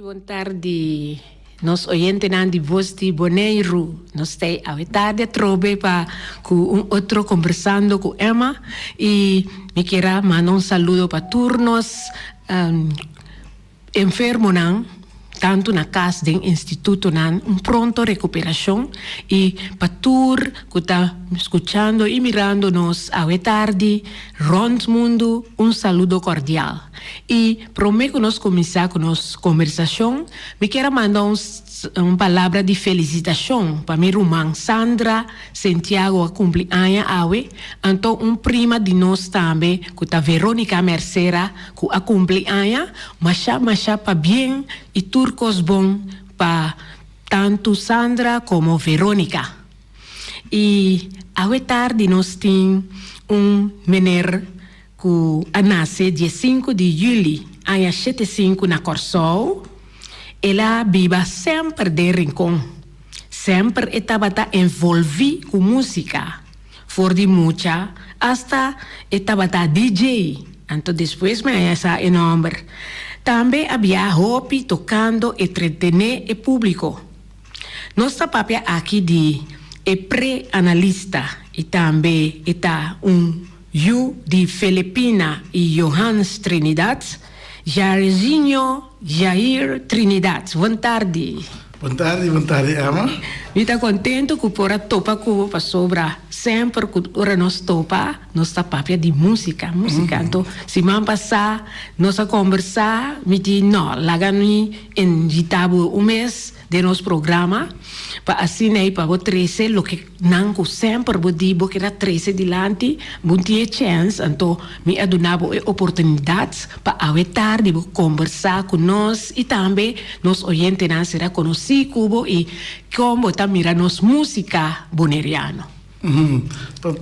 boa tarde. Nos oyentes de Voz de Bonaire, nos está a tarde trobe para con otro conversando con Emma y me quiera mandar un saludo para turnos enfermos tanto na casa do instituto pronto recuperação e para tur que está escutando e mirando-nos a tarde rond mundo saludo cordial e prometo que nós começar com nossa conversação me quero mandar uma palavra de felicitação para minha irmã Sandra Santiago a cumpleaños awe então prima de nós também que está Verônica Mercera que a cumpleaños masha para bem e turcos bom para tanto Sandra como Verônica. E a tarde nós temos menino que nasce dia 5 de julho, às 7h05 na Corsol. Ela vive sempre de rincão. Sempre estava envolvida com música. For de mucha, hasta estava DJ. Então depois me essa enorme. Também havia hobby tocando e entretener o público. Nossa papel aqui de pré-analista e também está de Filipina e Johannes Trinidad, Jair Trinidad. Boa tarde. Boa tarde, Emma. Eu estou contente que por topa com para sobra sempre que ora nós topa nossa papel de música. Então se man passar nós a conversar me diz não lagani em ditabo mês de nosso programa para assim aí para o 13 lo que não sempre vou dizer que era 13 dilante bom dia chance então me adunava oportunidades para a tarde conversar com nós e também nos oyentes não será conhecido cubo e como está mirando nos música boneriano.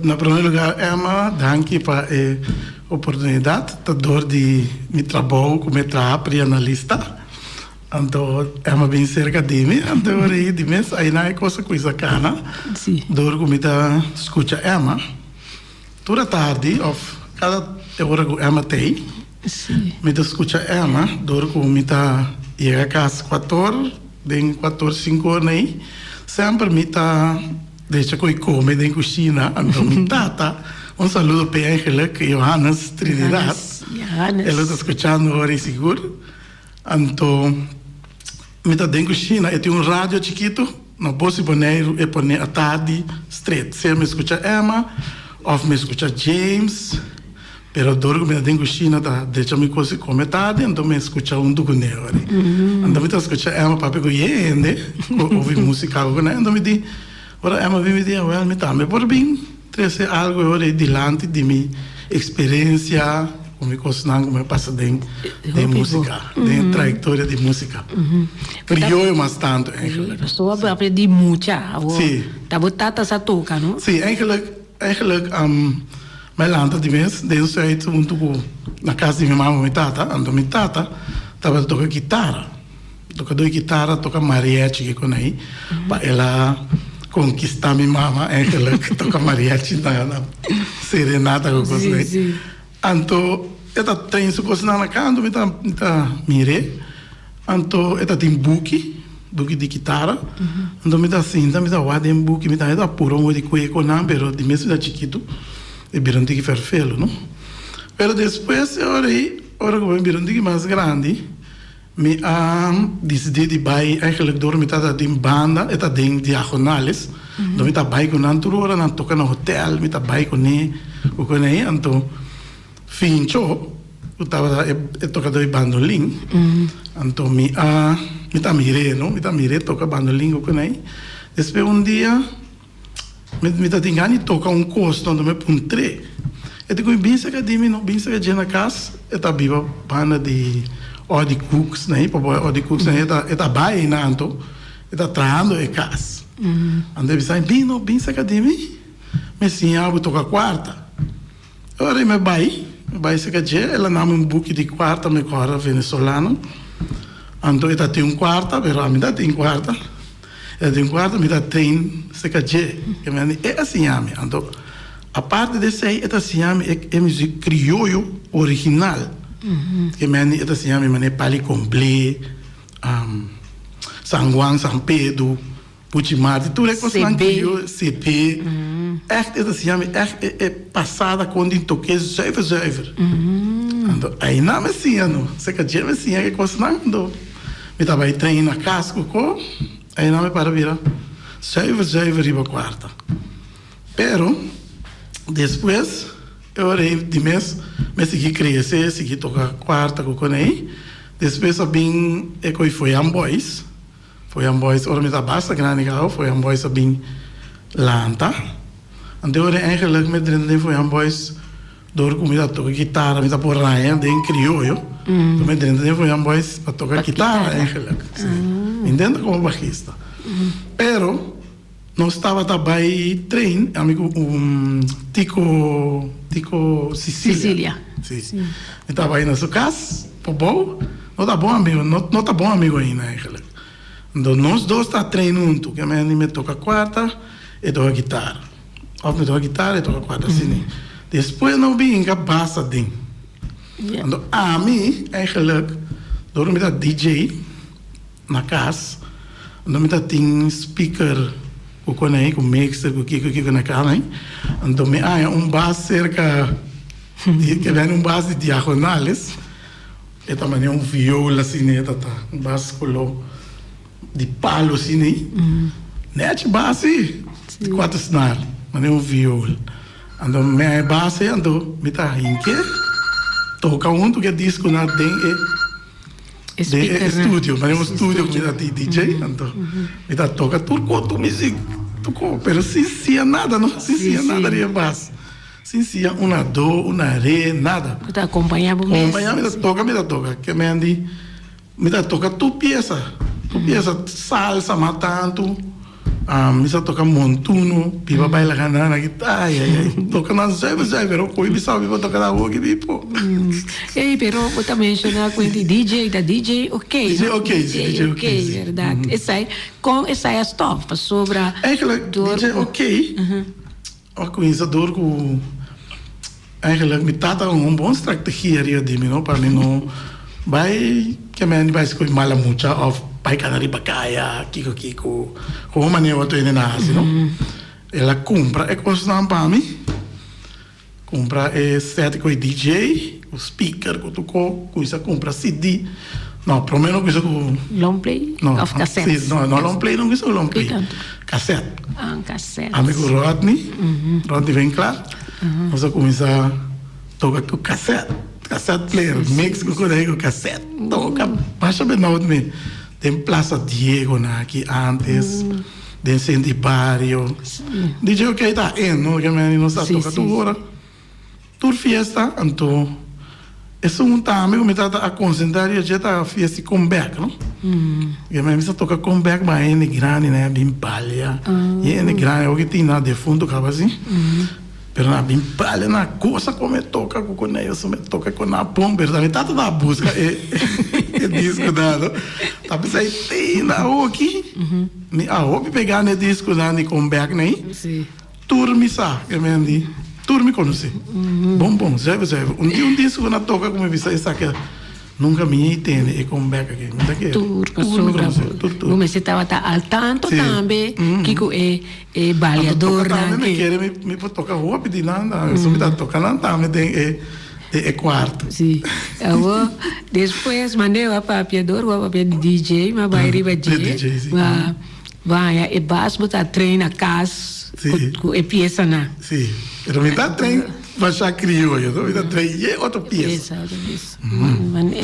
Na primeiro lugar, Emma, danke para a oportunidade de me trabalhar como analista. Então, Emma bem cerca de mim, então aí de mês aí não é coisa cana. Sim. Dor como está escuta Emma. Toda tarde, of cada hora que Emma tem. Sim. Me escuta Emma, dor como está chega a casa 4 5 horas aí. Sempre me está deixa que eu come na cozinha, então me tata. Saludo para Angelique Johannes Trinidad. Ela está escutando agora seguro. Então, me está dentro da cozinha, eu tenho rádio chiquito, não posso pôr a tarde straight. Se me escuta Emma, ou me escuta James, pero dor que me dentro da cozinha, deixa me coisa comer tarde, então me escuta do que agora. Então me está escuta Emma, papai que ouve música agora, então me diz, ora Emma me diz, well, me está me por bem, trazer algo agora dilante de minha experiência. Como me passa de música, de trajetória de música. Criou bastante, eigenlijk. Pessoa para de muita. Sim. Tá botata essa toca, não? Sim, eigenlijk, meu landa de mês, desde aí na casa de minha mãe e minha tata, estava tocando guitarra. Toca mariachi que com aí, para ela conquistar minha mãe, eigenlijk toca mariachi na serenata com coisa aí. Então, esta tem isso coisa na canto, me tá mire. Então, esta tem buque de guitarra. Então, me tá assim, me tá guarda em buque, me tá puro um de cueco não, pero de mesmo da chiquito, e viram que ferfelo, não? Pero depois, ora que eu viram que mais grande, me decidi de vai, eigenlijk door me tá de banda, esta de diagonales. Então, me tá vai com nantura, não toca no hotel, me tá vai com né, então fincho, eu tocava de bandolim, então me mirei toca bandolim com aí. Depois dia, me tá tentando tocar costo, onde me puntre. Eu digo bem se que de mim, bem se que na casa, eu tá viva banda de Odi Cooks, né? Papai Odi Cooks, né? Eu tá bem nanto, eu tá traindo em casa. Ande me sai bem se que de mim, me ensinava tocar quarta. Agora me vai se que ela não me book de quarta me corre venezuelano. Então ela tem quarta, pero a mim dá tem quarta. Ela tem quarta, me dá tem se que me é assim a mim. Então a parte desse aí ela se chama é música criollo original. Que me ela se chama mané pali complet, San Juan, San Pedro, Puchimarte, tudo é coisa que CP. Echt, het is jammer, echt passada quando em toque zuiver. Aí não me sinto, se que já me sinto que coisa não, me tava aí treino na casco, aí não me para virar zuiver riba quarta. Pero depois eu orei de mês, me segui crescer, segui tocar quarta com aí. Depois eu vim e foi Amboys, ora me tava basta grande gal, foi Amboys eu vim lanta. Então eu eigenlijk met drin voor een boys door comida toca guitarra, me por raia de criollo. Então met drin voor een boys para tocar guitarra eigenlijk. Entende como bajista. Pero não estava também trein, amigo Tico Sicilia. Sim. Estava aí na sua casa, bom. Não tá bom amigo, não tá bom amigo ainda eigenlijk. Então nós dois tá treinando, que me toca quarta e toca guitarra. Of me toca guitarra e toca quarta assim. Depois não vim que basta ding. Então a mim eigenlijk door me dat DJ na casa, então me dat ting speaker com mixer, com na casa, então me há bass cerca que vem bass de diagonales, e também viola assim, bass colo de palo assim, net bass de quatro snare. Mas viola. Então, minha base, então, me tá rinque. Toca que disco na estúdio. Mas estúdio que me dá DJ. Então, me tá toca tudo música. Pero sem nada, não? Sem nada de base. Sem uma dó, uma ré, nada. Você acompanhava mesmo? Me dá toca. Que me dá toca tu peça. Salsa, matanto. Me só toca montuno, pipa baila canana na guitarra, toca na zé, pero coi sabe vou tocar na rua que pipo. Ei, pero você mencionou com DJ, ok. DJ, ok, verdade. Essa é a stop, sobre DJ, ok. Com isso, com eigenlijk me tata bom estratégia de mim, para mim não vai que me vai escolher mala mucha of pai canari bacaya, kiko, como maneira eu tô indo na assim, não? Ela compra, coisa não para mim. Compra set com DJ, o speaker, com isso compra CD. Não, pelo menos com isso com long play, of cassette. Não, long play não isso long play. Cassette. Cassette. Amigo Rodney vem claro. Nós começar a tocar com cassette player, mix com cassette. Toca, baixa bem não me. Tem Plaza Diego aqui antes, tem Centenário. DJ ok tá não que me não está tocando agora. Tur fiesta, então isso time me tá a concentrar e já tá a fiesta comeback, não? Que me está tocar comeback, mas é grande, né, bem palha. E é grande, o que tem na de fundo acaba assim. Pero na bem palha na coisa como toca com isso, me toca com na pomba, também tá toda a busca é disco dado. Tá pensando tem na aqui. Me houve pegar no disco da ni comeback né? Sim. Turmi sa, que me andi. Turmi conhece. Bom, já. Um disco na toca como vista essa que nunca me entende e comeback aqui. Não daqui. Tur. Como você estava al tanto também que é baleador né? Me quer me tocar rua pedir nada, eu só me tá tocando também tem é quarto. Sim. Agora depois mandei o papel de DJ, mas vai riba DJ. Vai, e basta botar trem na casa. Com peça na. Sim. Pero me dá trem, vai já crioulo, me dá trem e outra peça.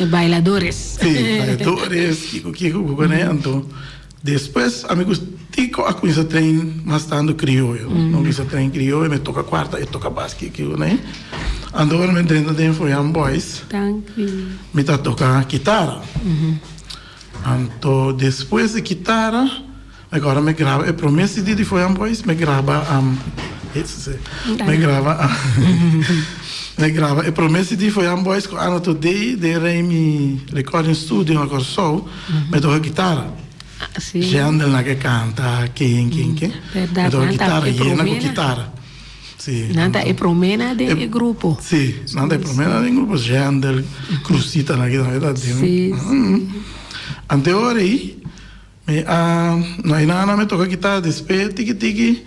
Bailadores. Sim, bailadores, Kiko, né? Então, depois, amigos, Tico a coisa trem bastante crioulo. Não quis trem crioulo, me toca quarta e toca basquete, né? Andou me dentro de foi boys. Tranquilo. Me tá tocar guitarra. Então, depois de guitarra, agora me grava, e promessa de foi boys, me grava me grava, e promessa de foi boys com ano today, de Remy recording studio agora só, me toca guitarra. Já anda lá que canta, quem. Me toca guitarra, e na guitarra. Sì. Nada è promena del gruppo. Sì, nada è promena del gruppo, Gender, Cruzita, na verdade. Sì. ante ora aí, no inana me toca guitarra despe tiki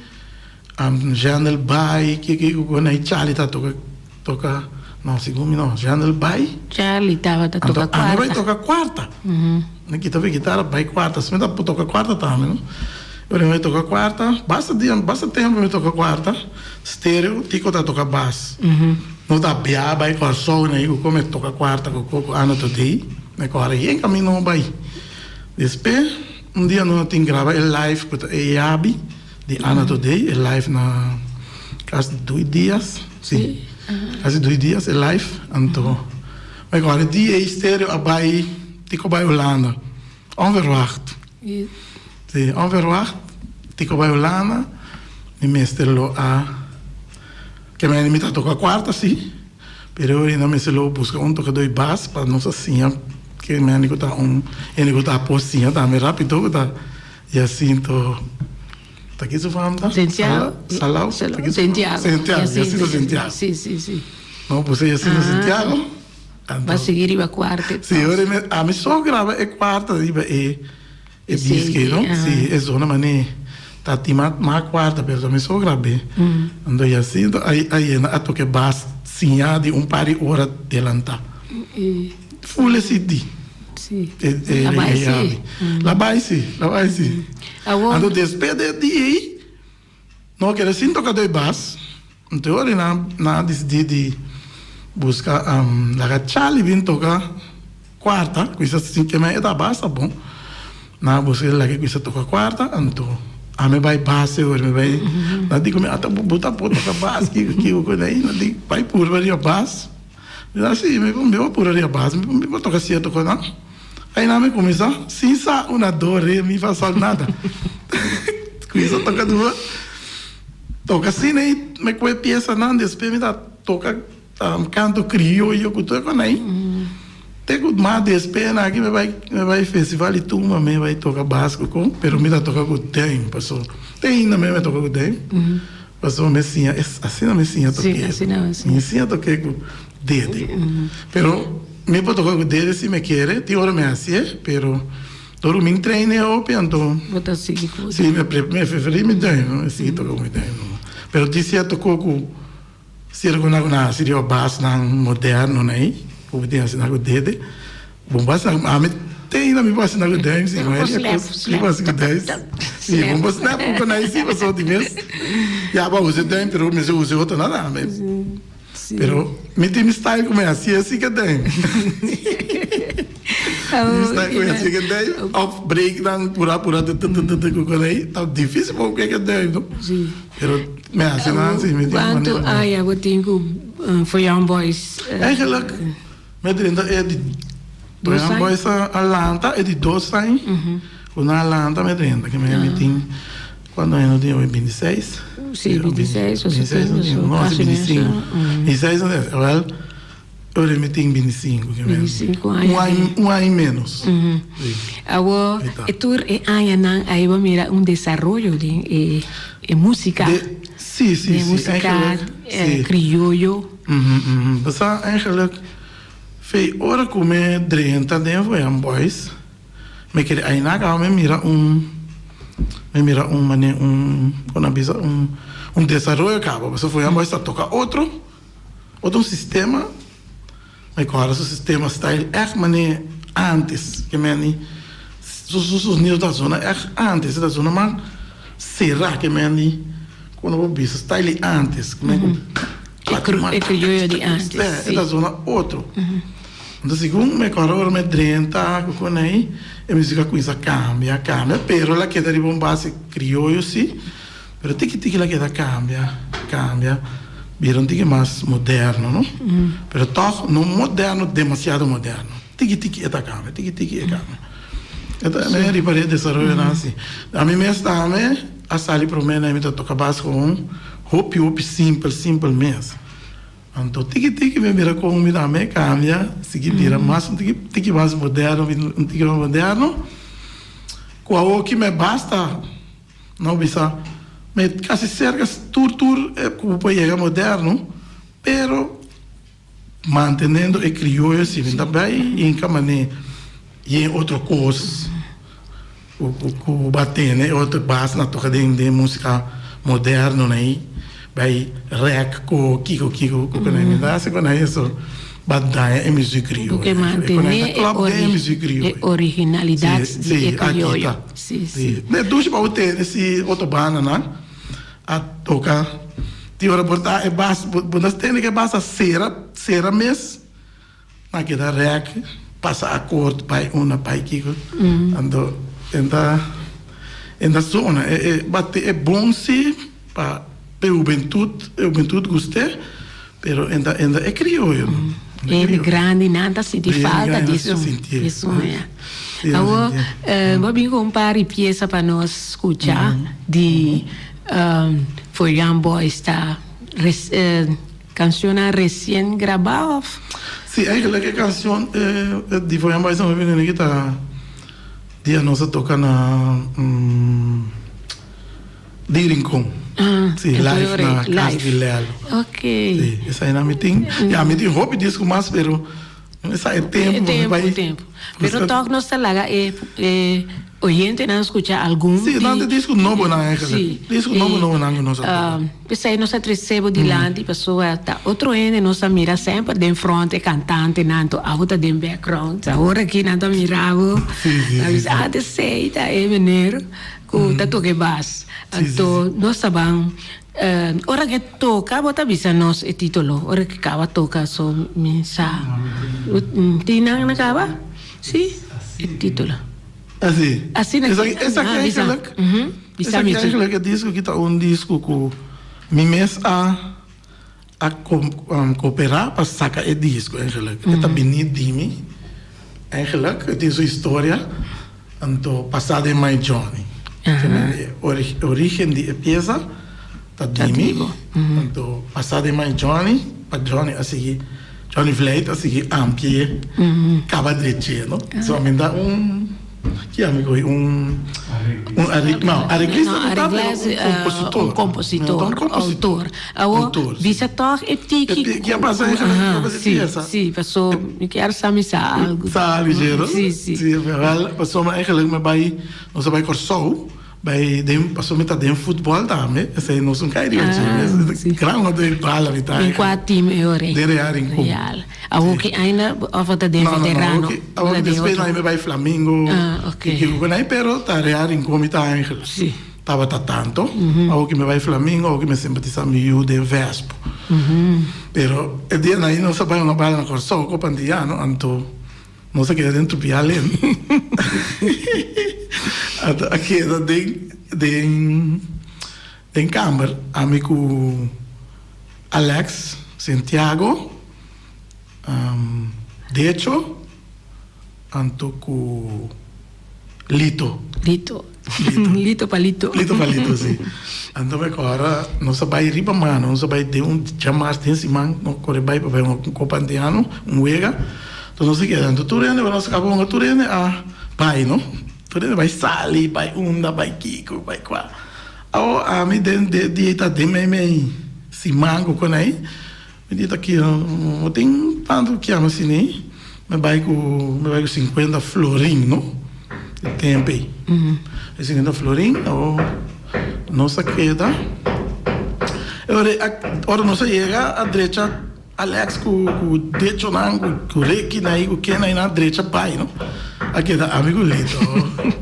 Janel Bai que quando aí Charlie tá toca não segundo não Janel Bai Charlie tava tá toca quarta. Vai tocar quarta. Na guitarra vai quarta, se me dá toca quarta também, não? Eu vai tocar quarta, basta tempo me toca quarta, estéreo, tico tá toca bass. Não dá bia, vai com som aí, como toca quarta, com ano todo dia, me corre em caminho não vai. Depois dia não tem grava el live com a Yabi de ano todo dia, el live na quase 2 dias, sim. Quase 2 dias el live, então. Mas agora dia estéreo vai tico vai Holanda. Onverwacht. Sim, onverwacht. Tico vai Holanda. E mesterlo a que me limita a tocar quarta, sim. Pero ainda me se lo busca tocador bass para não assim, que me anico tá tá pocinha, tá mais rápido, tá. E assim tô tá aqui sofrendo, tá? Santiago. Salau. Santiago. Santiago. Sim. Não, você assim no Santiago. Vai seguir e vai quarta. Sim, a minha sogra é quarta, e disque, não? Sim, é zona mané. Tá timado mais quarta, pero a minha sogra bem. Então e assim, aí a toque bass sim, de par de horas adelantar. Full esse Sim. La vai sim. Então despede de aí, não quero assim tocador bass. Então eu na decidi buscar la Charlie vim tocar quarta, coisa assim que me da basta bom. Na buscar lá que coisa toca quarta, então a me vai base hoje me vai. Na digo me até botar tocar bass que o coisa aí, na digo vai por varia bass. Assim, me vou por varia bass, me vou tocar certo com não. Aí na me começa, sem sa uma dor, me faz só nada. Coisa toca duas. Toca assim, né? Me coi peça não, depois me dá toca canto crioulo que tu conhece. Tem que mais despena aqui me vai festival e turma me vai tocar basco com, pero me dá tocar com tem, passou. Tem ainda me tocar com tem. Passou me sim, assim não me sim toquei. Assim não. Me sim toquei com dedo. Pero me pode tocar com dedo se me quer, tem hora me assim, pero todo me treine eu então. Bota seguir com. Sim, me preferi me tem, não assim tocar com tem. Pero disse tocou com se alguma seria bass na moderno, né? O dia assim na dede. Bom bass a me tem na me bass na dede, sim, mas é bass que dez. Sim, bom bass na porque na sim passou de mês. Já ba usa tem, pero me usa outra nada, mas. Pero me tem style como é assim que tem. Style como é assim que tem. Off break dan pura com aí, tá difícil porque que tem, não? Sim. Pero me hace nada, sim, me tem. Quanto ai eu tenho for Young Boys. Eigenlijk met de Young Boys Atlanta é de 2 anos. Quando Atlanta me renda, que me tem quando eu tinha 26. Sim, 26, ou 25. 26 anos, eu me tenho 25. 25 anos. Um ano menos. Agora, tu aí vai mirar desenvolvimento de música. Sim. De música crioulo. Dat is eigenlijk veel oren komen drenta de Young Boys. Me quer aí na calma me mira desenvolvimento acaba. Você foi Young Boys a tocar outro sistema. Mas agora o sistema está echt mané antes que me os níveis da zona echt antes da zona mas será que me quando o bicho está ali antes que me é crioulo de antes. É da zona outro. Então segundo me agora me drenta com aí a música com isso cambia, pero la queda de base crioulo sim, pero tiki la queda cambia. Viram que mais moderno, não? Pero toch não moderno, demasiado moderno. Tiki é cambia, tiki é cambia. Então me reparei desenvolvendo assim. A mim mesmo também a sali para mim me toca baixo com hopi simple mesmo. Então tiki me mira como me dá me cambia, seguir vira mais tiki mais moderno, tiki mais moderno. Qual que me basta não bisa me casi cerca tour como poema moderno, pero mantendo o crioulo assim, também em que maneira e outro coisa o bater, outro base na toca de música moderna, né? Vai rec com kiko né? Me dá se quando é isso badai é música crioula. Porque manter a originalidade de crioula. Sim. Ne duas para ter esse outro banda, né? A toca de hora botar é base, botas tem que basta cera mês, na que dá rec passa acordo pai uma pai kiko, ando enda zona é bom se para juventude gostei, pero ainda é crioulo. Ele grande nada se te falta disso. Isso é. Agora, vamos comprar peça para nós escutar de Foyan Boy está canção recém gravada. Sim, eigenlijk a canção de Foyan Boy estamos vendo aqui tá dia nossa toca na de Rincon. Sim, live na Casa de Lelo. Ok. Sim, essa aí na meeting. Já meeting hobby disco mais, pero essa é tempo. Tempo. Pero toque nos talaga oyente não escuta algum. Sim, não disco novo na época. Disco novo na nossa. Pensei nós recebo de lá de pessoa tá outro ende nós mira sempre de frente cantante nanto a outra de background. Agora aqui nanto mirava. A de sei tá menino com tá toque bass. Então nós sabemos ora que toca bota bisa nos e título ora que acaba toca so misa tinang acaba sí el título así esa que es la que disco que está un disco que mi mes a cooperar para sacar el disco eigenlijk está benito de mim eigenlijk het is een história anto passado in my journey origen de pieza tá dimi então passado mais Johnny a seguir Johnny Vlate a seguir ampie cava direito no somente que amigo um compositor autor bisa toch eptiki que passa sim passou me quero saber algo sabe gero sim passou eigenlijk me vai nós vai corso bij dem passou met dem voetbal daarmee zijn nog zo'n keirie krang de bala vita in qua team ore de real in kom ook einde of dat de veterano ook de spelen me bij Flamengo que eu pero ta real in kom ita eigenlijk tava tanto ook me bij Flamengo ook me simpatizar me you de Vespo pero el día aí não sabia uma bala na corso com pandiano anto não se queda dentro piale aqui den kamer amigo Alex Santiago de hecho anto cu Lito Palito sim anto me agora não sabe riba mano não sabe de chamar tem esse man não corre vai para um compandiano wega então não se queda anto tu rende nós acabamos tu rende a pai não vai sali, vai unda, vai kiko, vai qua. A mim de dieta de meme si mango com aí. Me diz aqui, eu tenho tanto que amo assim, né? Me vai com 50 florim, não? De tempo aí. 50 florim, nossa queda. Ora nossa chega a direita Alex com derecho nango, com reiki naí, com quem aí na direita pai, não? Aqui da amigo Lito,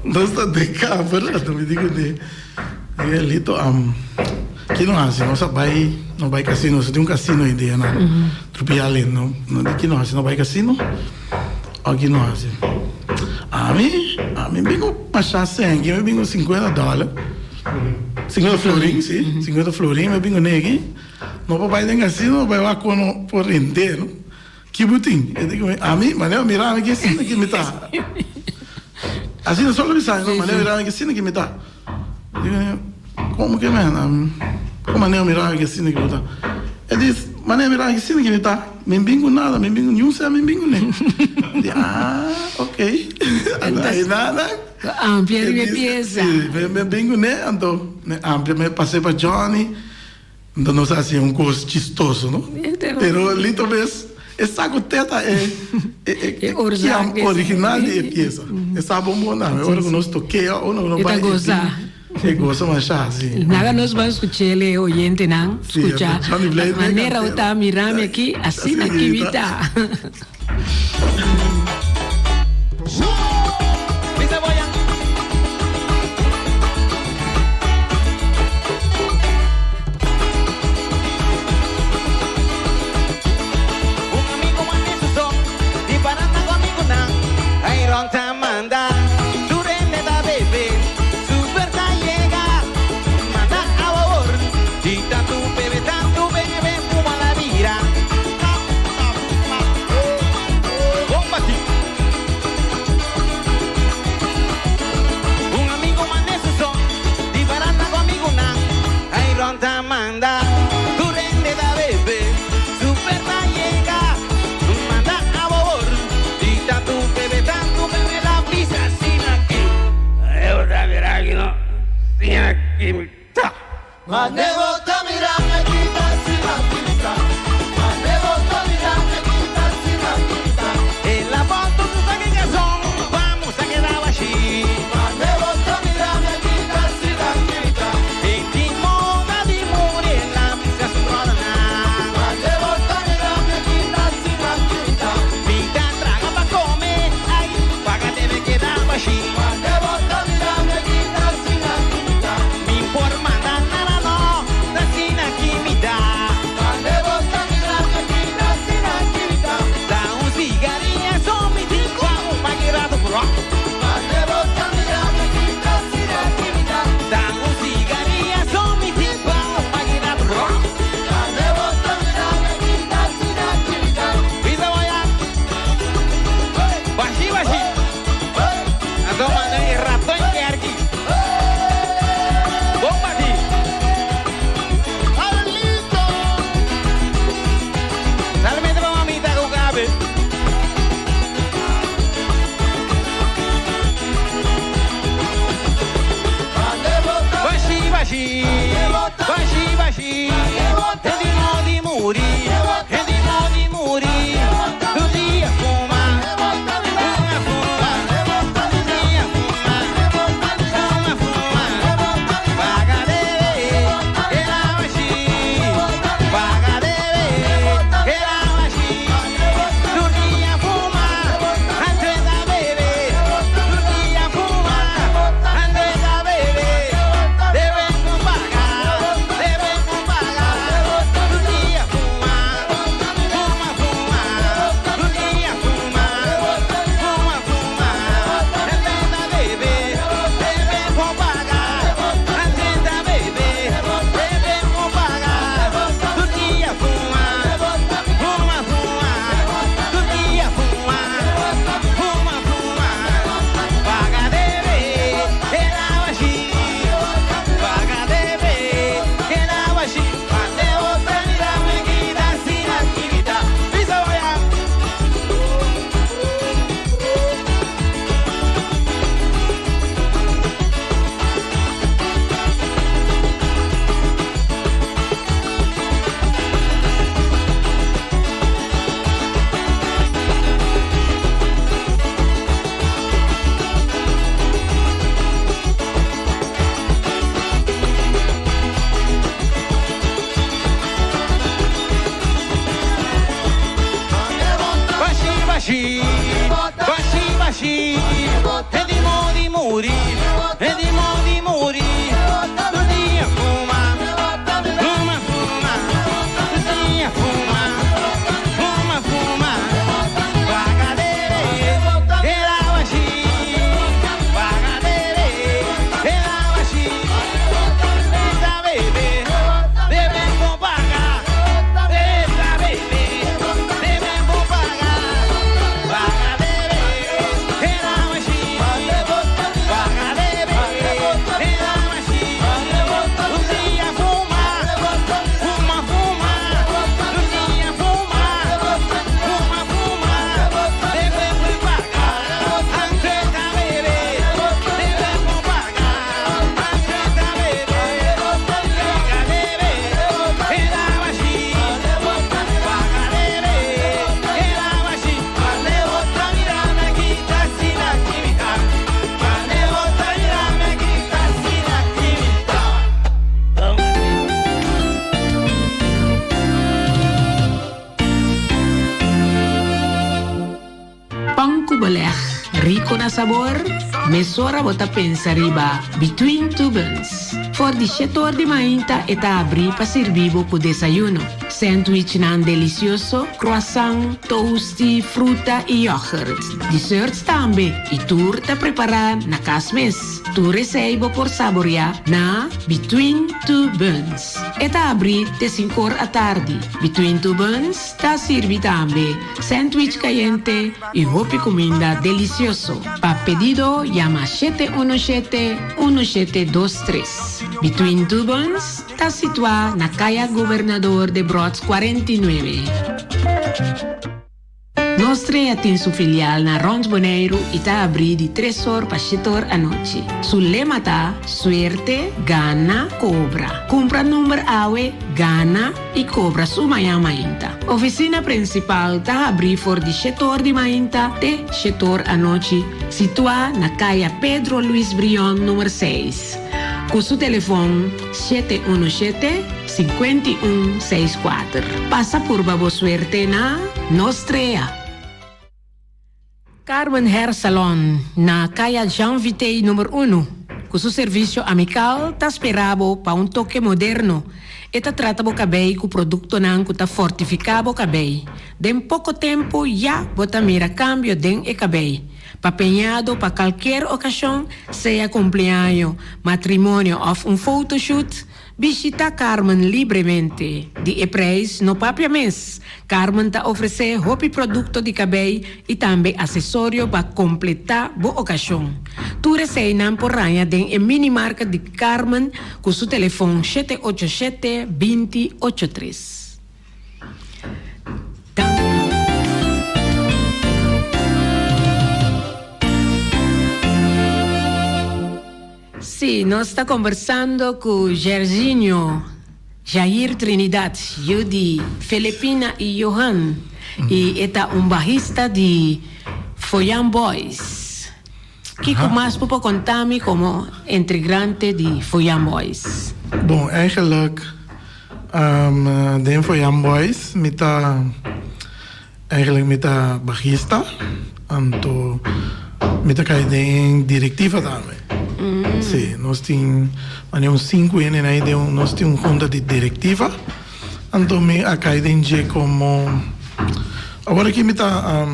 nós está de câmera, então me digo de Lito, que não assim, não vai cassino, só tem um cassino aí de na Trupiale, não que não assim, não vai cassino, aqui não assim. A mim bingo passar sangue, eu bingo $50, 50 florim, sim, 50 florim, eu bingo negi, não vai nem cassino, vai lá com por render, não? Que butim, eu digo, a mim, mas eu mirava que assim que me tá. Assim só lo sai, mas eu mirava que assim que me tá. Digo, como que mano? Como eu mirava que assim que me tá. Eu disse, mas eu mirava que assim que me tá. Me bingo nada, me bingo nenhum, se me bingo nem. Ok. Aí nada. Amplia de pieza. Me bingo né, então, amplia me passei para Johnny. Então não sei assim um coisa chistoso, não? Pero Lito vez essa goteta é original de pieza. Essa bomba não, agora que nós toqueia ou não vai gozar. É goza mas já sim. Nada nós vamos escutar ele oyente não, escuchar. A maneira eu tá mirando aqui, assim aqui vida. Paga beleg, rico na sabor, mesora bota pensa riba between two buns. For di setor di mainta eta abri pa servibo ku desayuno. Sandwich nan delicioso, croissant, toasty, fruta e yogurt. Desserts tambe, e tur ta preparar na casmes. Tu receibo por saborear na Between Two Buns. Eta abri te 5 a tardi. Between Two Buns ta sirvi tambe sandwich caliente e hopi comida delicioso. Pa pedido llama 717-1723. Between Two Buns ta situa na Kaya Governador de Brods 49. Nostre atin su filial na Rons Bonaire ita abri di 3 horas pa 7 horas a noche. Sulle mata, suerte, gana, cobra. Compra numero awe, gana e cobra su maya mainta. Oficina principal ta abri for di 7 horas di mainta te 7 horas a noche. Situa na Kaya Pedro Luis Brion numero 6. Con su telefono 717-5164. Passa por babo suerte na Nostrea. Carmen Hair Salon na Kaya Jean Vitey numero 1. Com seu serviço amical, tá esperado para um toque moderno. E tá trata o cabelo com produto não que tá fortificado o cabelo. De pouco tempo, já bota mira cambio den e cabelo. Papenhado para qualquer ocasião, seja cumpleaños, matrimônio ou photoshoot, visita Carmen livremente. De preço no papia mês. Carmen ta oferece hopi produto de cabelo e também acessório para completar a ocasião. Tu receiam por ranha den e mini marca de Carmen com seu telefone 787-2083. Sim, nós estamos conversando com Jerzinho, Jair Trinidad, eu de Filipina e Johan, e é um barrista de Foyan Boys. Que mais para contar-me como integrante de Foyan Boys? Bom, eigenlijk, de Foyan Boys, eigenlijk met de barrista, en met de directiva também. Sim, nós temos 5 anos aí, nós temos junta de directiva, então me academia como agora aqui me está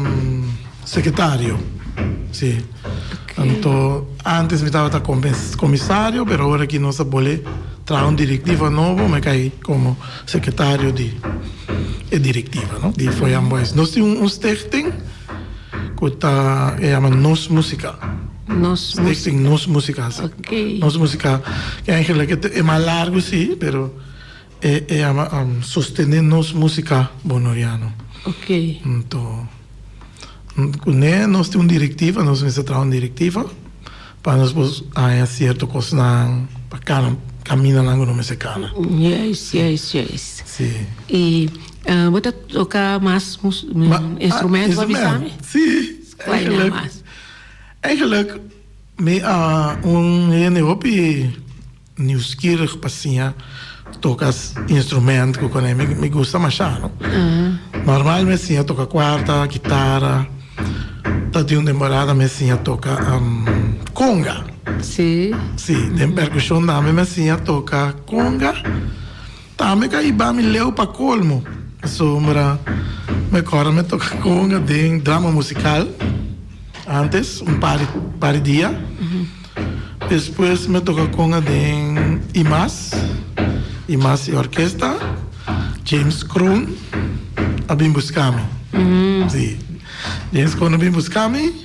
secretário, sim. Então antes me estava comissário, mas agora aqui nós podemos trazer directiva novo, me cai como secretário de directiva, não? De Foyan Boys. Nós temos stichting que está chama Nos Música. Stichting Nos Música. Okay. Nos Música, que eigenlijk é mais largo, sim, pero é sostener Nos Música bonoriano. Ok. Então, nós temos diretiva, nós vamos trazer uma diretiva para nós há certo coisa para caminhar lá no mexicano. Yes. Sim. E você toca mais instrumentos, sabe? Sim. Eigenlijk, op nieuwsgierig passinha tocas instrumento que me gusta mais, não? Normalmente sim, toca quarta, guitarra. Tá de temporada me sim toca conga. Sim. Sim, tem percussão também me sim toca conga. Também que iba me leu para colmo. Sombra me cora me toca conga de drama musical. Antes, par de dia. Depois me toca conga de IMAS e orquestra. James Kroon, abim buscami. Sim. James Kroon abim buscami.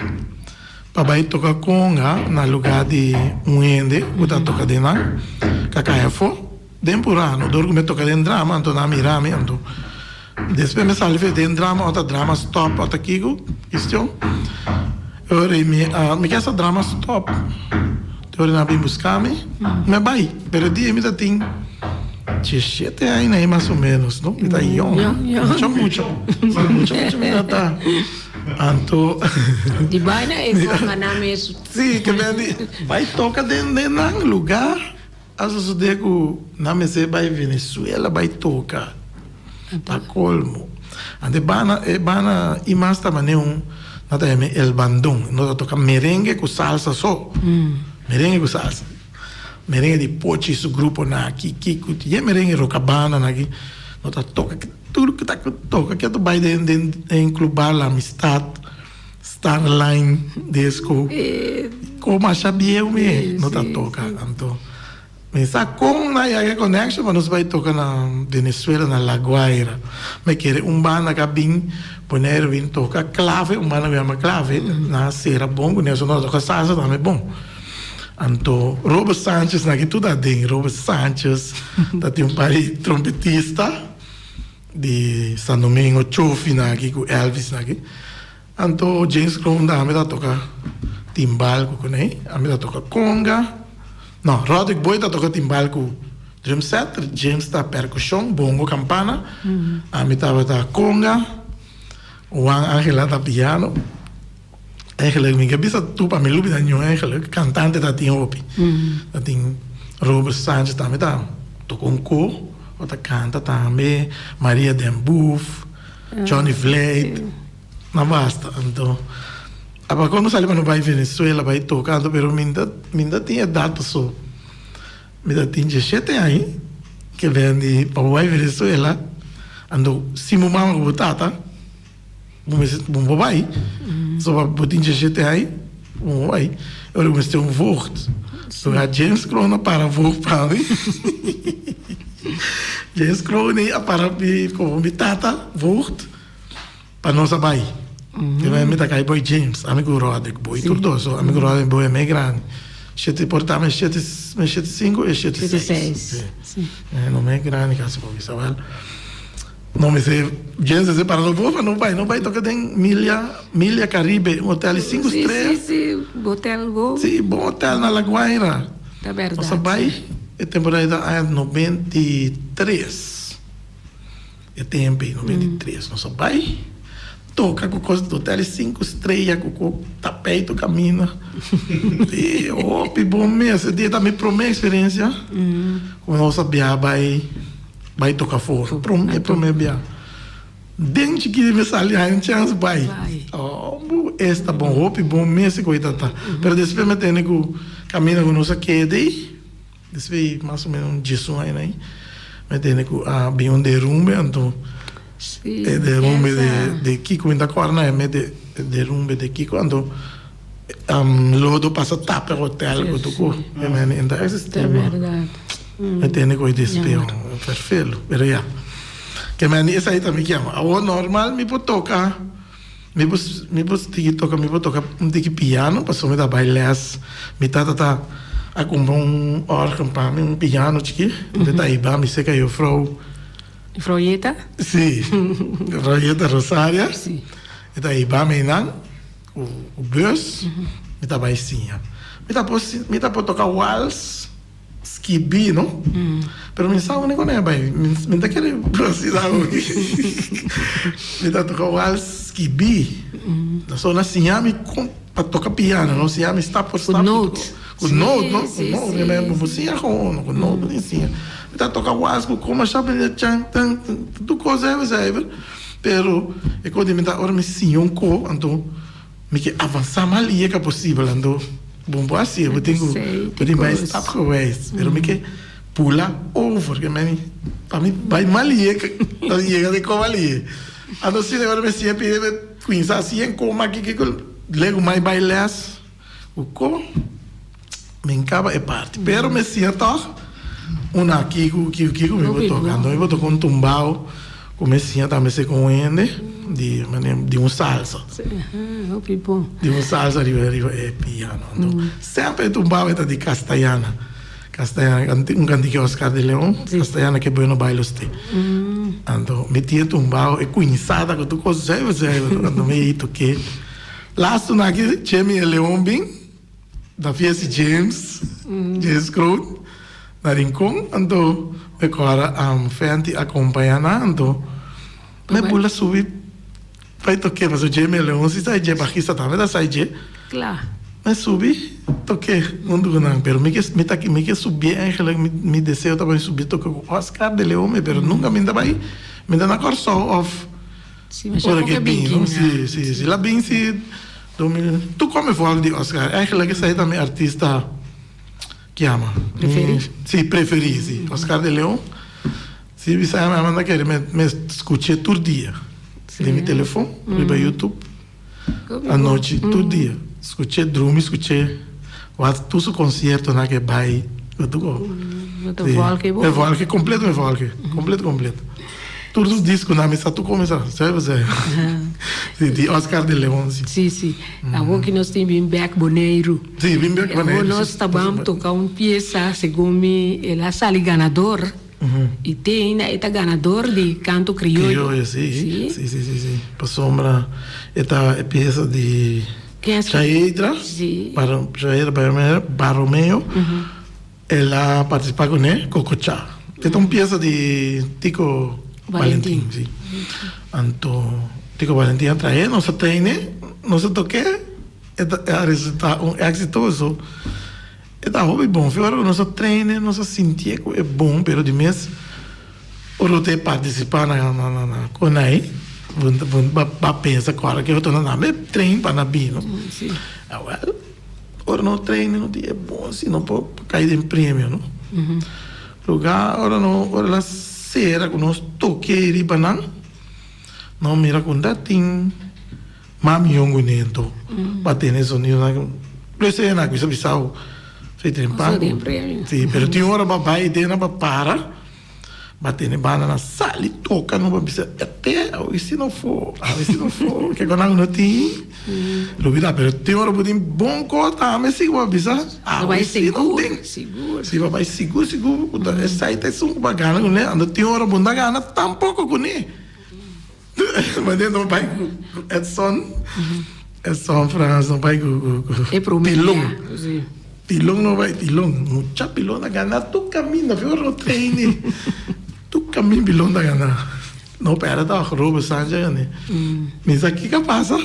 Papai toca conga na lugar de ende, que toca de nan, cacaiafo. Temporano, dorgo me toca de drama, então na mirame, então. Depois me salve de drama, outra drama stop, outra kigo, questão. Ora me quer essa drama stop. Ora na bem buscar-me, me vai. Pero dia me tem 17 anos aí mais ou menos, não? Me tá young. Muito me tá. Anto. De baina é como na mesmo. Sim, que vai toca dentro de lugar. Aso dego na mese vai Venezuela vai tocar. Tá colmo. Ande bana e mais também nata é el bandung, nós toca merengue com salsa só, merengue com salsa, merengue de pochi su grupo na aqui, e merengue rocabana na aqui, nós toca tudo que tá toca que tu vai em clubar la amistad, Starline disco, como a Xabiel me, nós toca, então. Mas com na Yaga Connection, mas nós vai tocar na Venezuela, na La Guaira. Mas quer banda que vem, poner vem tocar clave, banda que chama clave, na cera bom, nós nós tocar salsa também bom. Então, Robert Sanchez, na que tudo tem, Robert Sanchez, tá tem pai trompetista de San Domingo, Chofi na aqui, com Elvis na aqui. Então, James Crown da me toca timbal com ele, a me toca conga. No, Roderick Boy toca timbal com drum set, James tá percussão, bongo, campana, a mim tá conga, o Angela tá piano, Angela me cabeça tu para me lubi da new Angela, cantante tá tem opi, tá tem Robert Sanchez também tá toca co, ou tá canta também, Maria Dembouf, Johnny Vlade, na basta, então. Apa quando sai para no vai Venezuela vai tocando, pero minda tinha dado só. Minda tinha 17 aí que vem de para vai Venezuela, ando se mama com batata, bom vai. Só para tinha 17 aí, bom vai. Eu comecei voort. So a James Crown para voort para mim. James Crown para com batata voort para nós vai. Que vai me tacar boy James, amigo Roderick boy, tudo isso, amigo Roderick boy é meio grande. 7 portamos 7,5 e 7,6. Sim. Não é grande, caso por isso, well. Não me sei, James se para não vai tocar tem Milha Caribe, um hotel 5 estrelas. Sim, hotel vou. Sim, bom hotel na La Guaira. É verdade. Nossa vai, é temporada é 93. É tempo 93, nossa vai. Toca com coisa do hotel 5 estrelas, com tapete, camina. E, bom mesmo. Esse dia também para minha experiência. Como eu sabia, vai tocar fora. Para mim, desde que me sali, a gente vai. Esta bom, bom mesmo, coisa tá. Mas depois me tem que caminhar com nossa queda. Depois, mais ou menos, 18 aí, né? Me tem que abrir derrumbe, então. E derrumbe de Kiko in da corna e de derrumbe de Kiko quando lodo passa tapa hotel com tudo e men ainda existe é verdade e tem coisa de espelho perfeito pero já que men essa aí também chama o normal me pode tocar me pode tocar um tique piano para me dar bailes me tá a comprar órgão para mim um piano chique de Taiba me sei que eu Froieta? Sì, Froieta Rosaria. Sì. E daí va menang o bus, mi tá baicinha. Mi tá tocar waltz, skibi, não? Pero mi sabe nem como vai. Mi tá querendo velocidade aqui. Mi tá tocar waltz, skibi. Na zona Siami para tocar piano, não? Siami está por estar. Com note. Com note, não? Com note, né? Música com note, assim. Tá tocar wasco como a chave de chan tu coisa é pero e quando me dá hora me sinho co então me que avançar mais ali que possível então bom assim eu tenho mais stop ways pero me que pula over que me para mim vai mal ali que chega de como ali a não ser agora me sempre pensar assim em como aqui que lego mais bailes o co me encaba é parte pero me sinto una Kiko me vou tocando, eu vou tocar um tumbao, comecei também se com ele de um salsa. De um salsa de piano. Então, sempre tumbao é de castelhana, um cantigo Oscar de León, castelhana que bueno bailo este. Então, metia tumbao e conhecida que tu coisa, quando me toquei. Lá estou aqui, Jamie León bem, da fiesta James Crow. Na rincón, então, agora frente acompanhando, me pula subir, vai tocar, mas o Jamie León se sai de bajista também, da sai de. Claro. Me subi, toquei, não do não, pero me que subir, me desceu também subir, toquei com Oscar de León, pero nunca me dá vai, me dá na corso off. Sì, ma c'è Ora poca che Bino, binking. sì. La Bin si... Tu come vuoi di Oscar? Eigenlijk sei da me artista... Chiama? Sì, preferisi. Oscar de Leon. Sì, mi sa, ma che me scucce tutto dia. Di mi telefono, riba YouTube. A noite, tutto dia. Scucce drumi, scucce... Wat tu su concerto na che vai... Tu go. Wat een volk É volk, completo. Completo. Tudo os discos na mesa, tu começa, sabe? Sim, de Oscar de Leon. Sim. Agora que nós temos em Beck Boneiro. Sim, bem Beck Boneiro. Nós estávamos tocando peça, segundo ela sali ganador. E tem ainda ganador de canto crioulo. Sim. Para sombra, esta peça de Chaedra, Chaedra Barromeo. Ela participa com ele, Cocochá. Esta é uma peça de Tico Valentim, sim. Então, Tico Valentim trae, nós treine, nós toque, é resultado exitoso. É hobby bom, agora nós treine, nós sentir que é bom, pero de mês, o rote participar na com aí, vai pensar agora que eu estou na treino para na bino. Sim. Well, ora não treine, não é bom, se não pode cair em prêmio, não? Lugar, ora não, ora lá será que nós toquei para não mira com datim, mami yongo nento, bater nesse sonido na, precisa na coisa bisau, feito em pago. Sim, pero tem hora babai de na para, bater ne bana na sala e toca no babisa até, e se não for, que quando não tem, lubida, pero tem hora botem bom cota, mas se babisa, vai seguro. Se vai seguro, essa aí tá um bagana, né? Anda tem hora bunda gana tampouco com né. Mas não vai é só frase, não vai pilong não vai pilong, mucha pilong na gana, tu caminha, viu o treine, tu caminha pilong na gana, não pera da roupa sanja né, mas aqui que passa,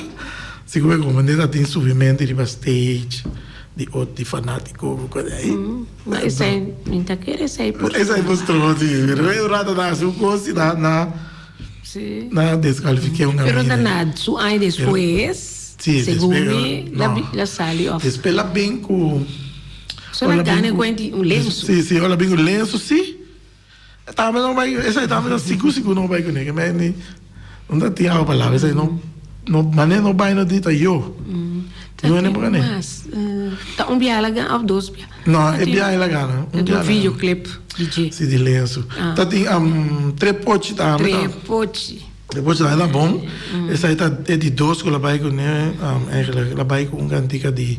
se como como ainda tem subimento de stage, de fanático, coisa aí, mas essa é, minta querer sair por essa é mostrou assim, eu rata da sua coisa na descalifiquei um pero danado, su aí depois, segundo la sali off. Depois ela bem com só na gana com um lenço. Sim, ela bem com lenço, sim. Tá, mas não vai, essa tá, mas seguro não vai com ele, mas não dá tirar a palavra, essa não mané não vai no dita eu. Não é nem por aí. Mas tá biala gan ou dois biala. Não, é biala gana. Um videoclip DJ. Sim, de lenço. Tá tem trepote tá. Trepote tá bom. Essa aí tá é de dois que ela vai com né, ela vai com cantica de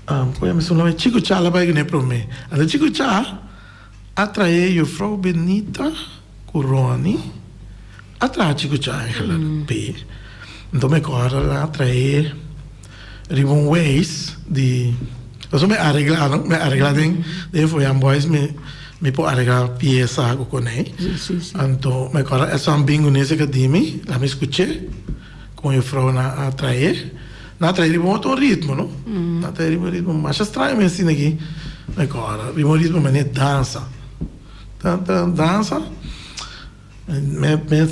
como é mesmo nome? Chico Chá, ela vai com né para mim. A Chico Chá atrai o Frau Benita Coroni. Atrai Chico Chá, ela p. Então me corre ela atrai Ribbon Ways de eu me arreglar de foi a boys me pode arreglar peça com ele. Então me corre essa bingo nesse que dime, lá me escutei com o Frau na atrai outro ritmo, não? Na atrai ritmo, mas estranho me ensina aqui. Me corre, ritmo mas dança. Dança.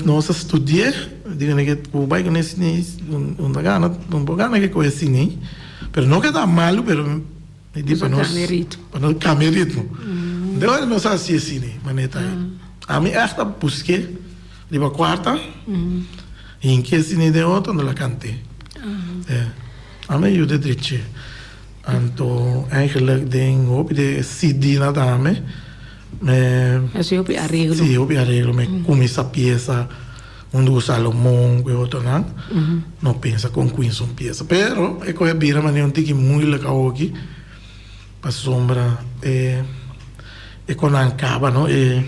Nossa estudie, digo que o bairro nesse não pode que coisa assim, pero não que dá malo, pero me diz para nós cambiar ritmo. De hora não sabe se assim, maneta. A mim esta busquei, de uma quarta, e em que assim de outro não la cantei. A mim eu de driche. Então, eigenlijk denk op de CD na dame. Assim eu arreglo. Sim, eu arreglo, me come essa peça, onde o Salomão, que outro não pensa com quem são peça. Pero, é que eu vira, mas não tem que muito legal aqui, para sombra, é quando acaba, não, é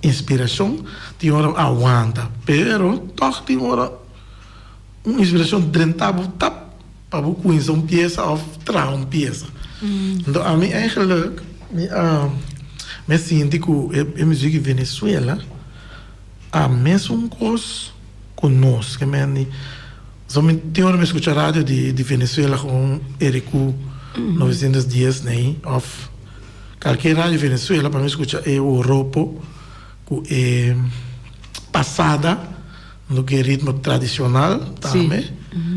inspiração, tem hora aguanta, pero, toch tem hora, uma inspiração drentável, tá, para o quem são peça, ou traz uma peça. Então, a mim, eigenlijk, me sinto que a música de Venezuela a mesma coisa conosco. Que me tem hora me escutar rádio de Venezuela com RQ 910, né? Of qualquer rádio de Venezuela para me escutar é Europa, que é passada no que ritmo tradicional também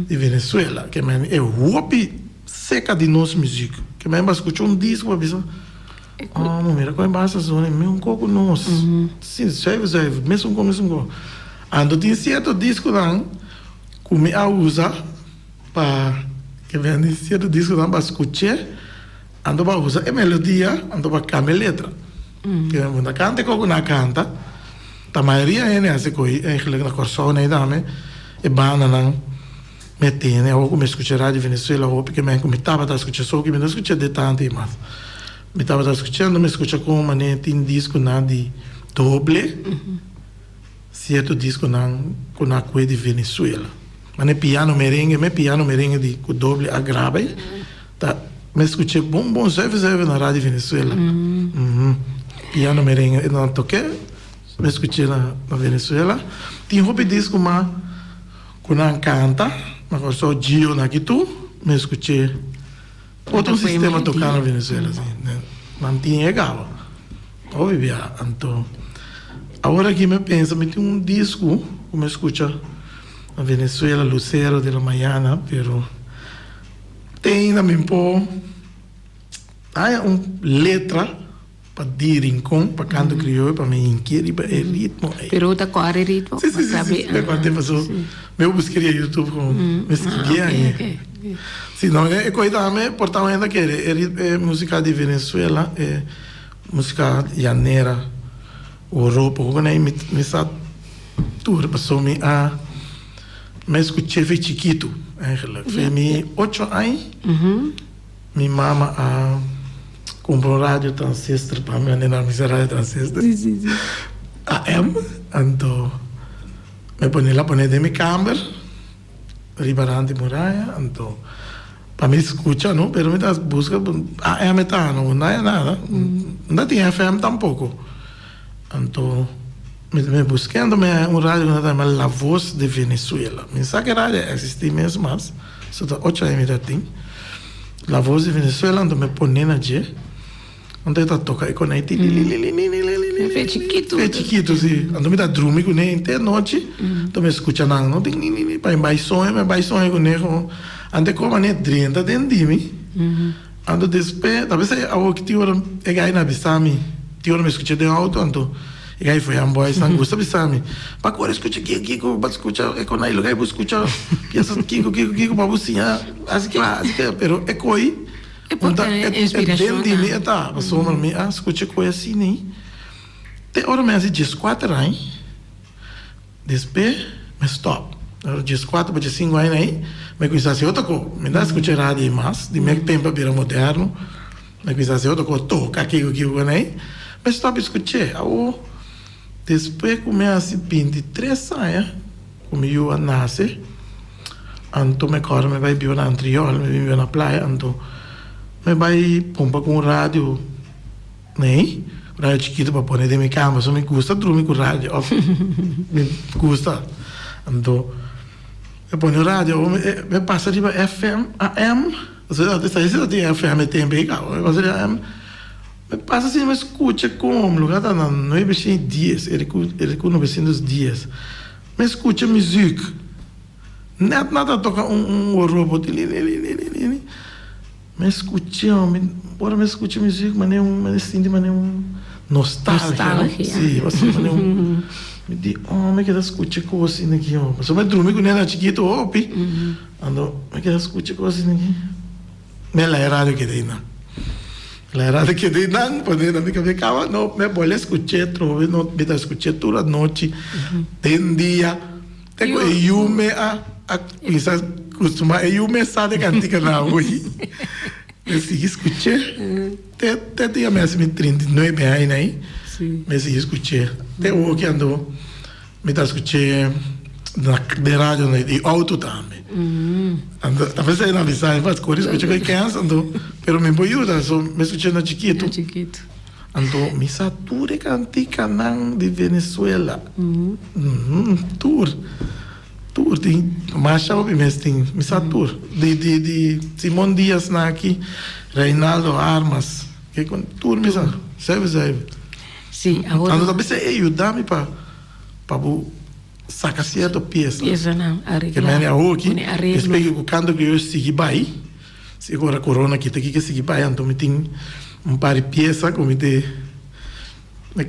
de Venezuela, que é roupi seca de nossa música, que mesmo escutou disco para pensar, mira como basta zona, um pouco nosso, sim, serve, mesmo com, ando tem certo disco não, como a usa para que vem certo disco não para escutar, ando para usar a melodia, ando para cambiar letra, que quando canta como na canta, a maioria é assim que eigenlijk na corção aí também, é banda não metendo, eu como escutar rádio Venezuela, ou porque me estava a escutar só que me não escutar de tanto mas me estava escutando, me escuta como maneira tem disco na de doble, certo disco na com a coisa de Venezuela, mas é piano merengue de com doble a grave, tá me escutei bom serve na rádio Venezuela, piano merengue não toquei, me escutei na Venezuela, tem roupa disco mas quando a canta, mas só Gio na que tu me escutei outro sistema tocar na Venezuela, assim, né? Mantinha legal. Óbvio, então. Agora que me pensa, me tem um disco, como escuta na Venezuela, Lucero de la Mañana, pero tem também pô, há letra para dir rincón, para canto crioulo, para me inquirir, para o ritmo. Pero da qual ritmo? Sim. Quando eu faço, eu buscaria YouTube com me escrevia. Sim, não é coisa também, portanto ainda que é música de Venezuela, é música llanera, Europa, quando aí me sa tour passou me a me escutei foi chiquito, eigenlijk, foi me 8 anos, minha mama a comprou rádio transistor para mim, na minha rádio transistor, AM, então me pone lá de minha câmera, ribarante muralla, então para me escuchar, não, pero me das busca AM tá, não é nada, não tinha FM tampouco, então me buscando um rádio que chama La Voz de Venezuela, me sabe que rádio existe mesmo, mas só tá 8 anos já tem, La Voz de Venezuela, então me pone na G, onde está toca com aí, é chiquito, sim, então me dá drume com ele até noite, então me escuta não tem para vai sonho com ele, ande como né 30 dentro de mim, ando despe, talvez a que tiora é gai na bisami, tiora me escuta de auto, então e gai foi amboy sangusta bisami, para agora escuta aqui para escutar é com ele, gai escuta que essa Kiko para bucinha, assim que pero é coi é inspiração. Dentro de mim tá, passou mal me escuta coisa assim nem. Te hora me assim 14 anos. Despe me stop. 14 para 5 anos aí, me começa a ser outra coisa. Me dá escutar rádio mais, de meu tempo vira moderno. Me começa a ser outra coisa, toca aqui aí. Me stop escutar. Despe começa a 23 anos, como eu nasci. Então me corre, me vai viver na Antriol, me vive na praia, então me vai pompa com rádio, né? Rádio chiquito para pôr de minha cama, só me gusta dormir com rádio, me gusta. Então, eu ponho rádio, me passa de FM, AM, você tem FM também, mas AM, me passa assim, me escuta como, lugar tá na 900 dias, ele com 900 dias, me escuta música, nada toca robô, me escuta, ora me escuta música, mas me sinto, mas nostalgia. Sim, você me diz, me quero escutar coisa assim aqui, mas eu me dormi com ela chiquito, ando, me quero escutar coisa assim aqui. Me la rádio que tem não. La rádio que tem não, pode não me cabe não, me pode escutar, trove, não me dá escutar toda noite, tem dia, tem eu me quizás costuma eu me sabe cantica na hoje. Eu segui escutar, até tinha mesmo 39 anos aí, me segui escutar. Até o que andou, me dá escutar de rádio, de auto também. Talvez aí na visagem, mas quando escutar com criança, andou, pero me ajuda, só me escutar na chiquito. Andou, me satura cantica de Venezuela. Tour, tem marcha obviamente tem misatur de Simón Díaz na aqui, Reinaldo Armas, que com tour misa, sabe? Sim, agora. Ando também se ajudar-me para saca certa pieza. Pieza não Que arreglar. me aqui, Une arreglo. espero que quando que eu segui vai, se agora corona que que segui vai, então me tem par de pieza como de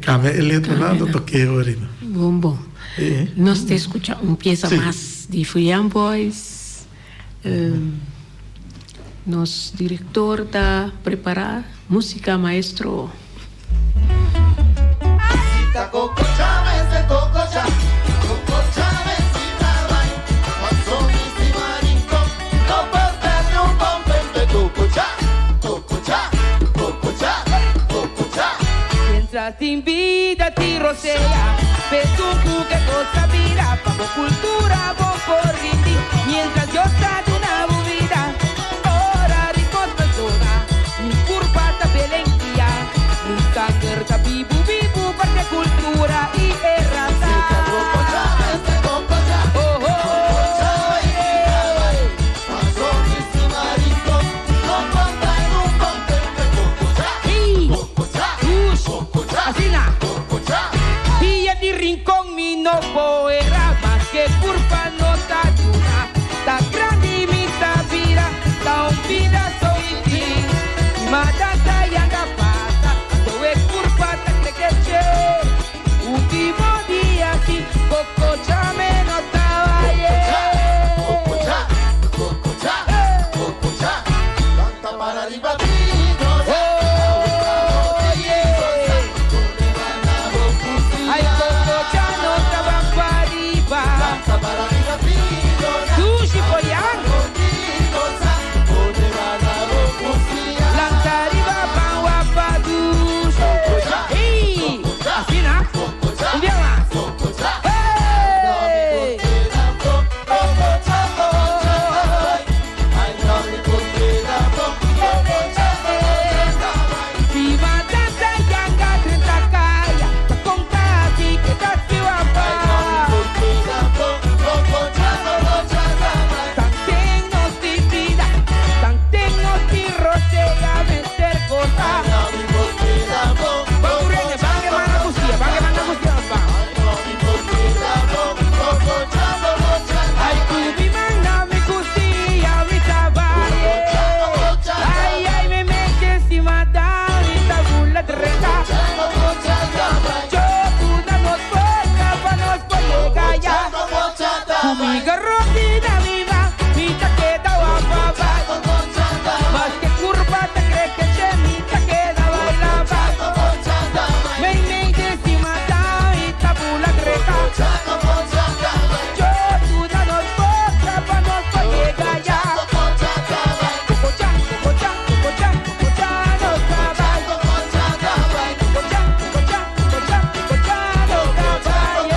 câmera eletrônica do toque agora. Bom. Nós te escuchamos uma pieza Sim. mais de Fuyan Boys. Nosso diretor está preparado. Música, maestro. Mientras te invita, ti rosea, pesunku que cosa vira, pago cultura, bon por rindi, mientras yo trato una movida, ora ricordo sola, mi curva ta belenquia, mi sangre ta bibu bibu, parte cultura y errata. Oh, oh, Asina, y el rincón mi no era más que curva no ta tuna, ta grande mi ta vira, ta un vida soy ti, madata y anda pata, to es curva ta que último día si coco chame no ta valle. Canta para arriba. Sushi Poliano Lancariba Paua Padus Hey, Asina Un día más Hey Si matata yanga 30 kaya Con casi que te activa Comigo rotina viva, mita queda guapa, más que curva te crees que che mita queda bailaba. Me mente si mata y tabula greca. Yo tú danos boca pa nos pa llegar ya. Cococha, cococha, cococha, cococha nos caballo. Cococha, cococha, cococha, cococha nos caballo.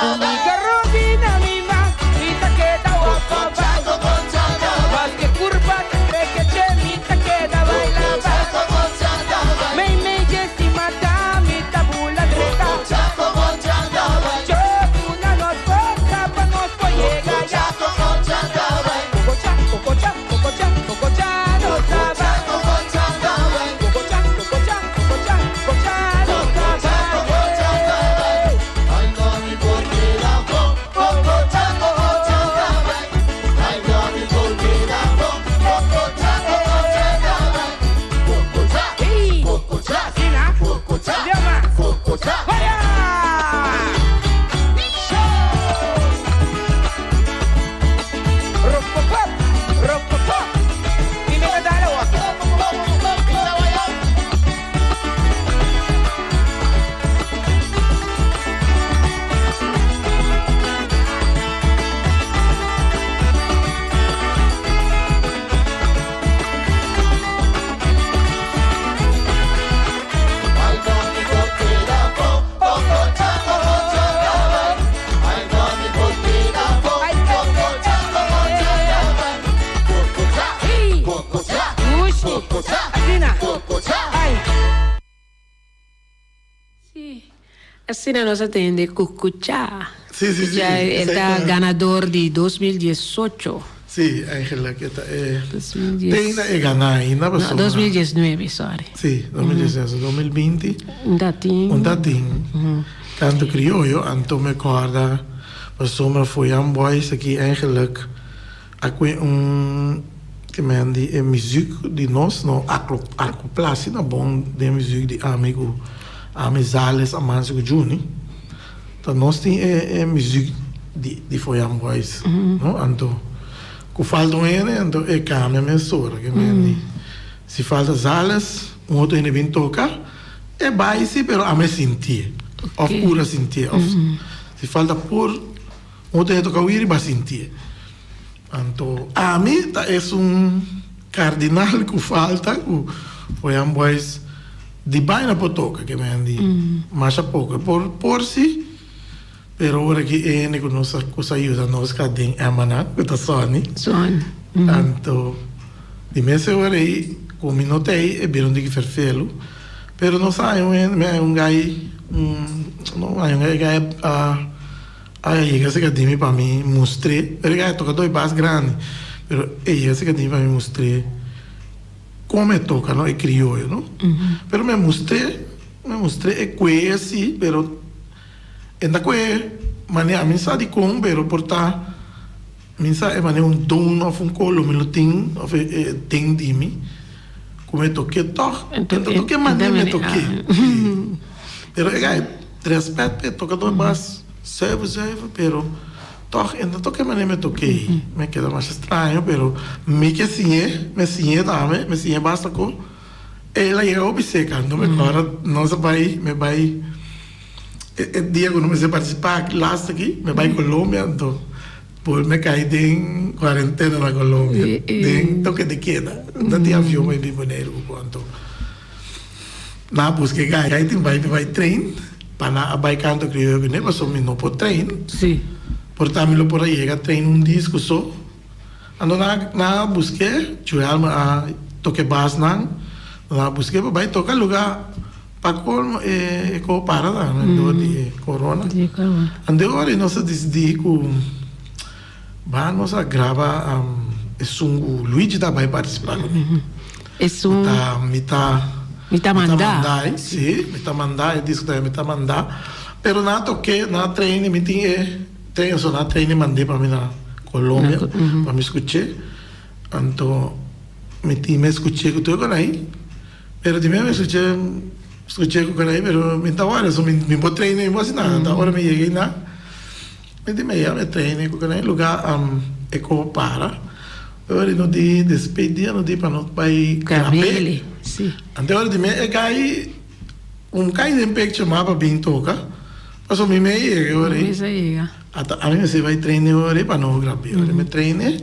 Umiga Robina viva, mita queda guapa, vas que curva te cree que che, mita queda baila, me jesti mata, mita bula dreta, yo una nos corta, pa nos llega ya, cococha, no estaba, cococha, no Así nos atiende Cucuchá. Sí. Ya está ganador de 2018. Sí, eigenlijk. 2010. Tena e ganai, na No, 2019, sorry. Sì, 2019, 2020. Un dating. Canto criollo, Anto me corda. Maar zomaar voor Jan Boys, aqui eigenlijk. Aqui que men die muziek die nos no acoplasse na bom de muziek die amigo amizales amanso juni. Dan nos tem muziek die voor Jan Boys, no Anto. Ku falta anto e cambia mensura que men die. Se falta zales, outro ene vem tocar, é baixo, pero a me sentir. Of pura sentir. Se falta por outro tocar o ir, vai sentir. Então, a mim é cardinal que falta, que foi um boys de baina por tocar, que me andi, mas a pouco, por si, pero ora que é que nos ajuda nós cadê é maná, que tá Sony. Então, de mês eu orei, com minutei, e viram de que ferfelo, pero não sai gai, não é gai aí esse que dimi para mim mostrei, ele gai toca dois bass grande, pero esse que dimi para mim mostrei como é toca, não é crioulo, não? Pero me mostrei é que assim, pero ainda que mané a mim sabe como, pero portar mim sabe mané dom of colo, me lo tem dimi, como é toque toc, então toque mané me toque, pero gai respeito toca dois bass serve, pero toch ainda toque mané me toquei, me queda mais estranho, pero me que sinhe dame, me sinhe basta com ela ia obcecando, me agora não se vai, me vai dia quando me se participar last aqui, me vai Colômbia, então por me cair em quarentena na Colômbia, em toque de queda, não tinha avião me viver quanto na busca gai tem vai trein para vai canto criou que nem mas só me não pode trein. Sim. Portamelo por aí, chega trein disco só. Ando na busca, chualma a toque bass na busca vai tocar lugar para colmo co parada, ando de corona. Ando ora nós decidi que vamos a gravar Luigi da vai participar. Mita mandar. Sì, mita mandar, disco da mita mandar. Pero na toque, na treine, mi tem só na treine mandei para mim na Colômbia, para me escutar. Então, me escutei com tudo aí. Pero de me escutei com aí, pero me tá hora, só me vou treinar, não assim nada. Da hora me cheguei na, me treine com aí, lugar eco para. Agora no dia despedir, no dia para não vai Camille, sim. Ante ora de me cai cai de picture mapa bem toca. Passo me agora. A mim se vai treinar ora para não gravar. Ora me treine,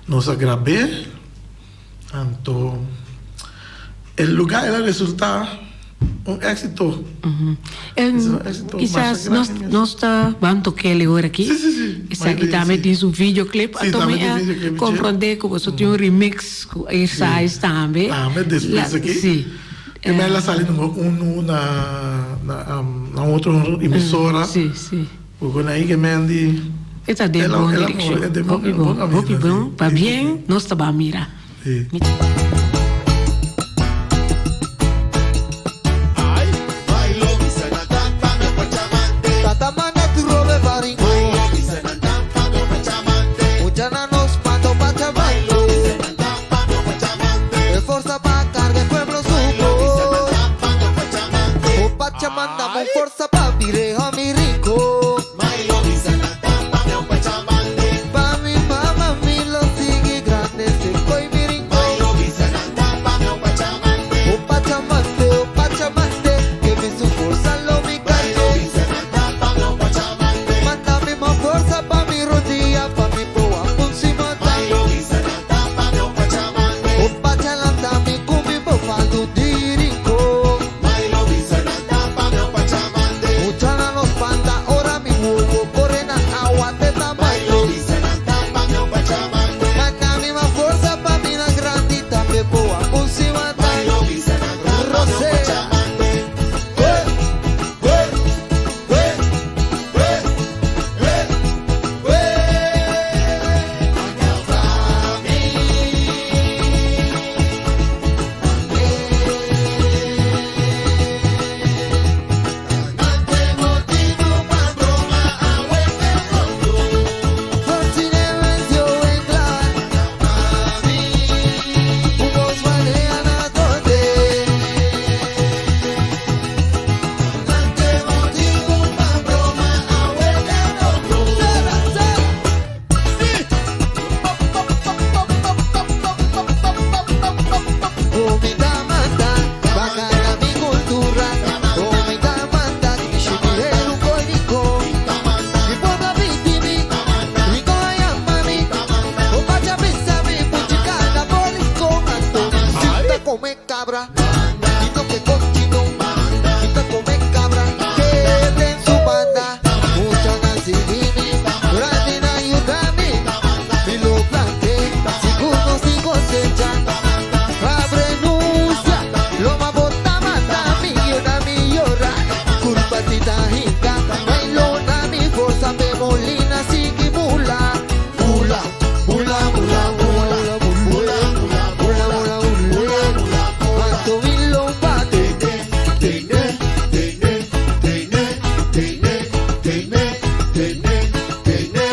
não se gravar. Então, o lugar ela resulta un éxito. En Is een éxito quizás más grande. nos está bando que le ahora aquí. Sí. Esa aquí también tiene su videoclip. Sí, también tiene videoclip, Comprende como eso tiene un remix. Esa es también. Después aqui. Sí. E mas ela sale na outra emissora. Sí. Porque aí que me andi. Esta es de Ela- buena ela dirección. é de Hopi boa bom, hopi vida, bom. sim. Va Sim, bien, no está va mira. Sí. Tatamana tu robe baringo. Uchana nos pato pachamando. De fuerza pa' carga el pueblo supo. O pachamanda con fuerza pa' vireja mi rico. Pa' mi mamá mi lo sigue grande. Se coi mi rico. O pachamante, que me su fuerza lo mi calle. Mándame más fuerza pa' mi rodilla, pa' mi poa punsimata. O pachalanta mi kumi po faldu dirico. Muchana nos panda, ora mi huevo, corren a agua de tamaño. Mándame más fuerza pa' mi la grandita, me poa punsimata. Rosé. Come cabra, y no que cochino, quita come cabra, que en su banda, mucha nacidini, grandina ayúdame, y lo planté, seguro si cosecha, abre nucia, lo ma bota mata, mi llora, curvatita hinca, bailona mi forza, me molina, sigue mula, mula, mula, mula, mula, mula, mula, Cuanto mi lomba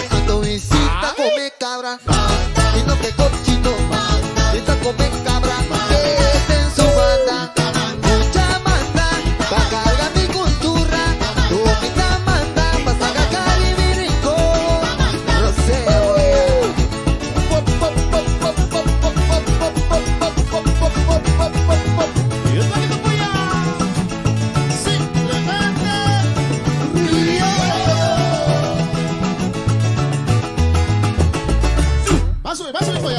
Cuando mi cita come cabra y no que cochino cita come cabra que en su banda mucha manda pa' cargar mi cultura comida manda pa' sacar y mi rico Roseo Vai subir, foi.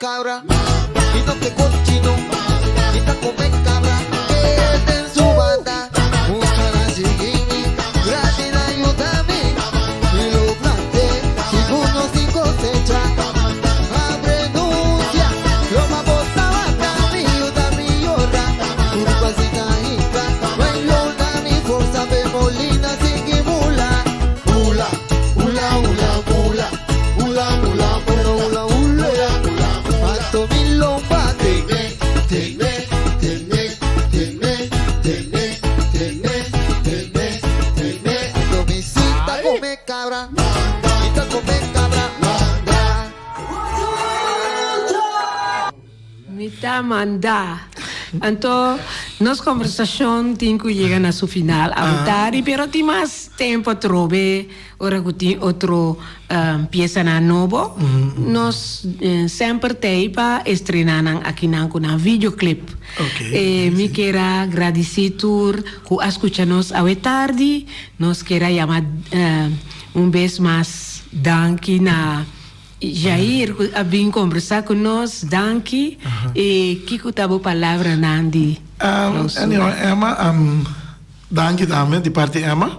Cabra, y no que cochino, quita come cabra, que en su banda, mucha la seguini, gratis ayúdame, y lo planté, segundo sin cosecha, abre nuncia, lo ma bota bata, mi ayuda mi llora, curvasita hinca, bailona mi fuerza me molina. Quita come cabra, ladra. Mita manda. Anto, nos conversación tinco llega a su final. Avutari, pero ti más tiempo trove. Ora que otro pieza na novo. Nos sempre teipa estrenanan aqui na una videoclip. Okay, Mi quera agradecitur ku escuchanos a tardi. Nos quera llamar un vez más danki na Jair a vir conversar com nós, danke. E que tabo palavra Nandi? Anyway, Emma, dank daarmee, die parte Emma.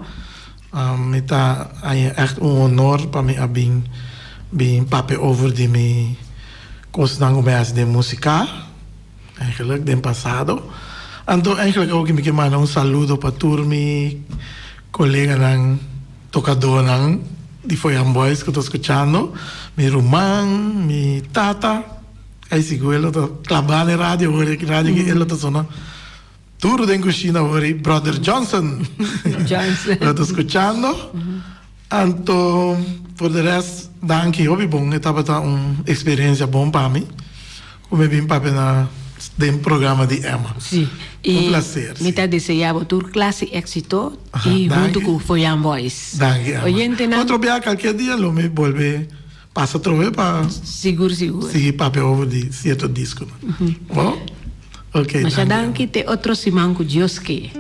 Het is echt een honor para mij ben papi over die me kost bij de muzika. Eigenlijk, den passado. En toen eigenlijk ook een keer een saludo para tour mi collega nang tocador nang di Foyan Boys que estou escuchando, mi Rumán, mi tata, aí seguro to clavar na rádio, rádio que ele tá sonando. Tudo em cozinha, Brother Johnson. Johnson. Lo estou escuchando. Então, por de resto, danke, hobby bom, estava uma experiência bom para mim. Como bem papi na dem programa de Emma. Sim. Um prazer. Me tá desejando tur classe éxito e junto com Foyan Boys. Danke, Emma. Oyente na. Outro dia, qualquer dia, lo me vuelve, passa outra vez para Seguro. seguir papi over de certo disco. Bom? Ok, Mas danke te outro simanco Dios que.